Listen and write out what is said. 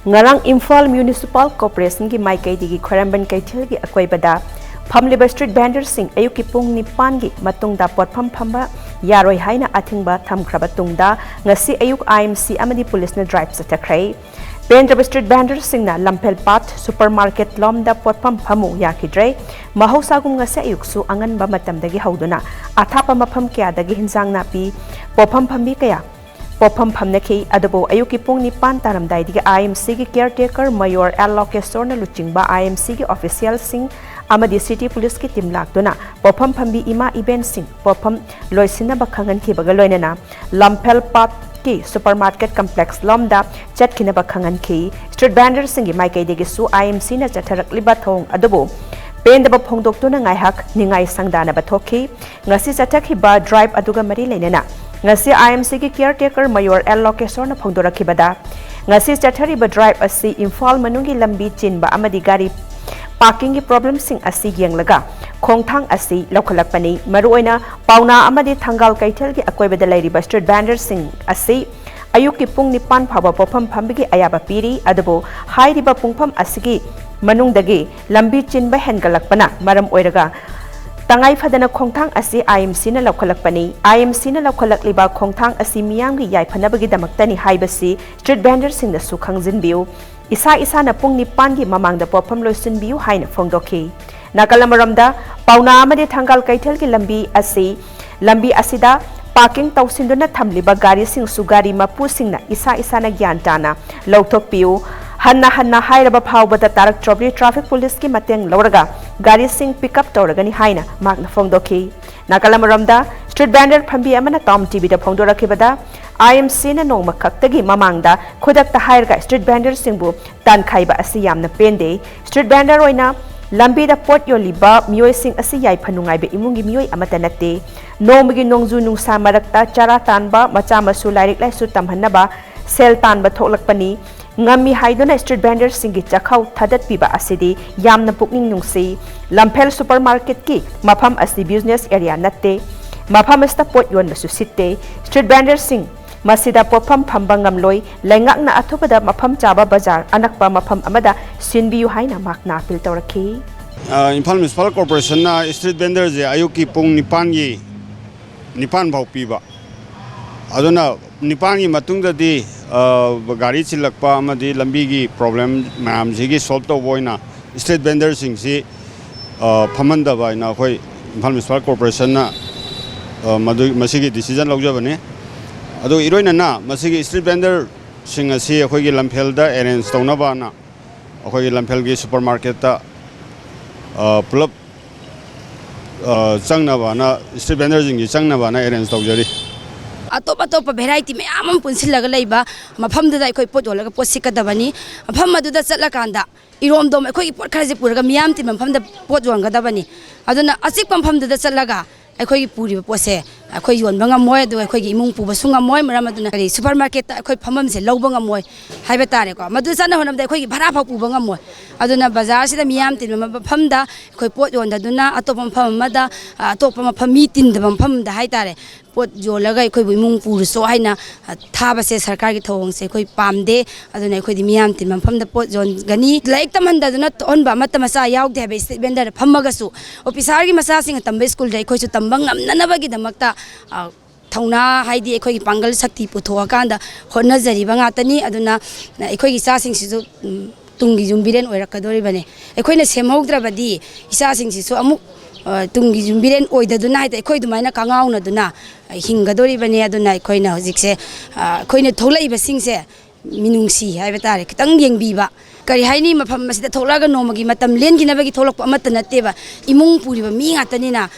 ngarang Imphal Municipal Corporation ki Maikaidigi Khwaramban Kaithil gi Akoibada Famliba Street Vendor Sing Ayuk ki Pung Nipan gi Matungda Potfam Famba Yararoi Haina Thingbadagi Tungda ngasi Ayuk IMC amadi police na drive satakrai Pendra Street Vendor Singna Lampel Pat Supermarket Lomda Potfam Famu Yakidre Mahosagum ngasi Ayuk su angan ba matamdagi hauduna athapa mafam kya dagi hinjang napi Potfam Fambi kaya Potfam Famnaki adabo Ayuki Pung Nipan Taramdai diga IMC ki caretaker Mayor Allocator na luchingba IMC ki official sing amadi city police ki team lakduna Potfam Fambi ima event sing Potfam loisina bakhangan ki bagaloinana Lampel Pat ki supermarket complex lomda chatkina bakhangan ki street vendor sing maikai digi su IMC na chatharak liba thong adabo Pendaba phongdoktuna ngaihak ningai sangdana bathoki ngasi chathaki ba drive aduga mari leinena ngasi IMC ki caretaker Mayor Allocator na phongdorakibada ngasi chathari ba drive asi Imphal manungi lambi chinba amadi gari parking ki problem sing asi yenglaga khongthang asi lokhalakpani maruoina pauna amadi thangal kaithel ki akoibada lairiba street vendor sing asi Ayuk ki Pung Nipan phaba Potfam Fambi ayaba piri adabo hairiba pungpham asigi manungdagi lambi chinba hengalakpana maram oiraga tangai phadana khongthang asi IMC na lokhalakpani IMC na lokhalakliba khongthang asi miyamgi yaifanabagi damaktani haibasi street vendor sing na su khangjinbiu isa na Pung Nipan gi mamangda Potfam loisinbiu haina phongdoki nakalamaramda pauna amadi thangal kaithel ki lambi asida parking tausinduna thamliba gari sing su gari mapu singna isa na gyan tana lauthokpiu hanna hairaba phawbada tarak trobri traffic police ki mateng lawraga gari sing pick up tawragani haina magna phongdoki nakalamaramda street vendor phambi amana TOMTV da phongdorakibada IMC na nongma khaktagi mamangda khudakta hairga street vendor singbu tan khaiba asi yamna pende street vendor oina lambi da pot yoliba mioi sing asi yai phanungai be imungi mioi amata natte nomgi nongju nungsa marakta chara tanba macha masu lairik lai su tamhanaba sel tanba thoklakpani ngami haiduna street vendor singi chakhau thadat piba asidi yamna pukning nungsi Lampel supermarket ki mafam asi business area natte mafam esta pot yon basu sitte street vendor sing masida Potfam Famba ngamloi lengakna athopada mafam chaba bazar anakpa mafam amada sinbiu haina makna apil tawrakhi Imphal Municipal Corporation na street vendor je Ayuki Pung Nipan bau piba aduna Nipan gi matungda di gari chilakpa amadi lambi gi problem mayam jigi solve to boina street vendor sing si phamanda ba na khoi Imphal Municipal Corporation na madu masigi decision laujabane ado iroina na masigi street vendor sing asi khoi gi Lampel da arrange tawna ba na khoi gi Lampel gi supermarket ta pulap changna ba na street vendor jing gi changna ba na arrange tawjari atop variety mayam punsilaga leiba mafamda da khoi pot yolaga pot sikadabani mafam aduda chatlakanda iromdom khoi pot kharaje puraga miyam ti mafamda pot yongadabani aduna asik mafamda da chatlaga akhoi puri pose akhoi yonba ngamoi adu akhoi gi imung puba sunga moi maram aduna kari supermarket ta akhoi phamam se lawba ngamoi haiba tare ko madu sana honam da akhoi gi bhara pha puba ngamoi aduna bazar sida miyam tin mafamda akhoi pot yonda duna atop mafam mada atop mafam mi tin da mafam da hai tare pot yolaga akhoi bu imung puru so haina thaba se sarkar gi thong se akhoi pamde aduna akhoi di miyam tin mafam da pot jon gani laik tamanda duna onba matamasa yaugde habe state vendor phamaga su officer gi masa sing tambe school dai akhoi su tamba ngamnanabagi damakta Tauna haidi akhoi pangal sakti puthoakanda honajariba ngatani aduna akhoi gi sa sing sisu tungi jumbiren oirakadori bane akhoi na semhogdrabadi isa sing sisu amuk tungi jumbiren oidaduna haida akhoi dumaina kangauna duna hingadori bane aduna akhoi na hojikse akhoi na tholaiba singse minungsi haiba tare kitang yengbiba kari haini mafam masida tholaga nomagi matam lenginabagi tholakpa amata natteba imung puriba mi ngatani na